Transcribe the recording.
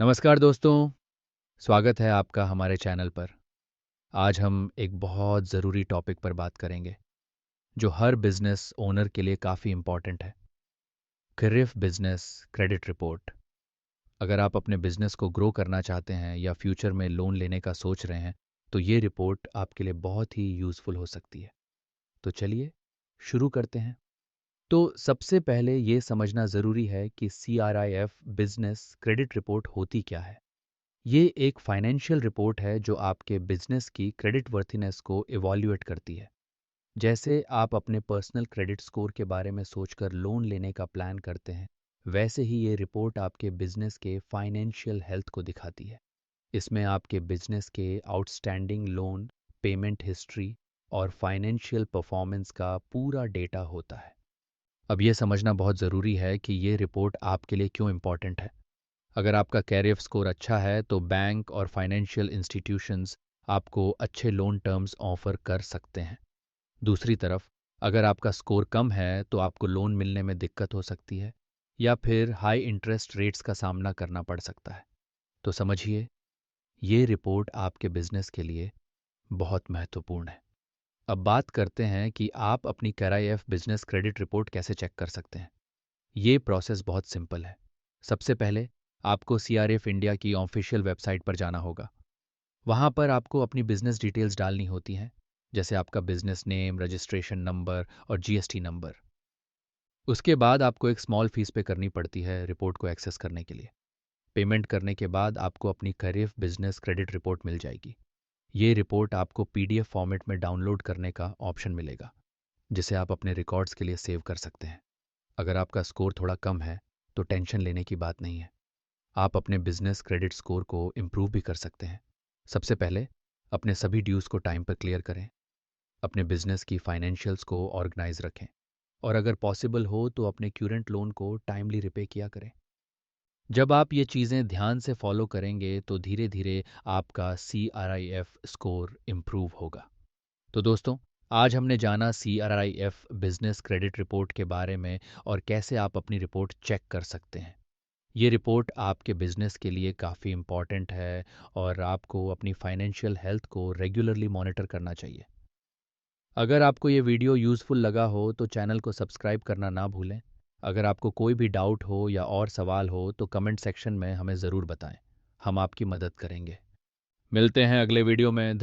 नमस्कार दोस्तों, स्वागत है आपका हमारे चैनल पर। आज हम एक बहुत ज़रूरी टॉपिक पर बात करेंगे, जो हर बिज़नेस ओनर के लिए काफ़ी इम्पॉर्टेंट है। Cliff business credit report. अगर आप अपने बिज़नेस को ग्रो करना चाहते हैं या फ्यूचर में लोन लेने का सोच रहे हैं, तो ये रिपोर्ट आपके लिए बहुत ही यूज़फुल हो सकती है। तो चलिए, शुरू करते हैं। तो सबसे पहले ये समझना ज़रूरी है कि CRIF बिज़नेस क्रेडिट रिपोर्ट होती क्या है। ये एक फाइनेंशियल रिपोर्ट है जो आपके बिजनेस की क्रेडिट वर्थीनेस को इवॉल्यूएट करती है। जैसे आप अपने पर्सनल क्रेडिट स्कोर के बारे में सोचकर लोन लेने का प्लान करते हैं, वैसे ही ये रिपोर्ट आपके बिजनेस के फाइनेंशियल हेल्थ को दिखाती है। इसमें आपके बिजनेस के आउटस्टैंडिंग लोन, पेमेंट हिस्ट्री और फाइनेंशियल परफॉर्मेंस का पूरा डेटा होता है। अब ये समझना बहुत ज़रूरी है कि ये रिपोर्ट आपके लिए क्यों इम्पॉर्टेंट है। अगर आपका कैरियर स्कोर अच्छा है तो बैंक और फाइनेंशियल इंस्टीट्यूशंस आपको अच्छे लोन टर्म्स ऑफर कर सकते हैं। दूसरी तरफ, अगर आपका स्कोर कम है तो आपको लोन मिलने में दिक्कत हो सकती है या फिर हाई इंटरेस्ट रेट्स का सामना करना पड़ सकता है। तो समझिए, ये रिपोर्ट आपके बिजनेस के लिए बहुत महत्वपूर्ण है। अब बात करते हैं कि आप अपनी कैराइएफ बिजनेस क्रेडिट रिपोर्ट कैसे चेक कर सकते हैं। ये प्रोसेस बहुत सिंपल है। सबसे पहले आपको CRF इंडिया की ऑफिशियल वेबसाइट पर जाना होगा। वहाँ पर आपको अपनी बिजनेस डिटेल्स डालनी होती हैं, जैसे आपका बिजनेस नेम, रजिस्ट्रेशन नंबर और GST नंबर। उसके बाद आपको एक स्मॉल फीस पे करनी पड़ती है रिपोर्ट को एक्सेस करने के लिए। पेमेंट करने के बाद आपको अपनी कैरिफ बिजनेस क्रेडिट रिपोर्ट मिल जाएगी। ये रिपोर्ट आपको PDF फॉर्मेट में डाउनलोड करने का ऑप्शन मिलेगा, जिसे आप अपने रिकॉर्ड्स के लिए सेव कर सकते हैं। अगर आपका स्कोर थोड़ा कम है तो टेंशन लेने की बात नहीं है। आप अपने बिजनेस क्रेडिट स्कोर को इम्प्रूव भी कर सकते हैं। सबसे पहले अपने सभी ड्यूज़ को टाइम पर क्लियर करें, अपने बिजनेस की फाइनेंशियल्स को ऑर्गेनाइज रखें और अगर पॉसिबल हो तो अपने क्यूरेंट लोन को टाइमली रिपे किया करें। जब आप ये चीज़ें ध्यान से फॉलो करेंगे तो धीरे धीरे आपका CRIF स्कोर इम्प्रूव होगा। तो दोस्तों, आज हमने जाना CRIF बिजनेस क्रेडिट रिपोर्ट के बारे में और कैसे आप अपनी रिपोर्ट चेक कर सकते हैं। ये रिपोर्ट आपके बिजनेस के लिए काफ़ी इम्पॉर्टेंट है और आपको अपनी फाइनेंशियल हेल्थ को रेगुलरली मॉनिटर करना चाहिए। अगर आपको ये वीडियो यूज़फुल लगा हो तो चैनल को सब्सक्राइब करना ना भूलें। अगर आपको कोई भी डाउट हो या और सवाल हो तो कमेंट सेक्शन में हमें ज़रूर बताएं। हम आपकी मदद करेंगे। मिलते हैं अगले वीडियो में।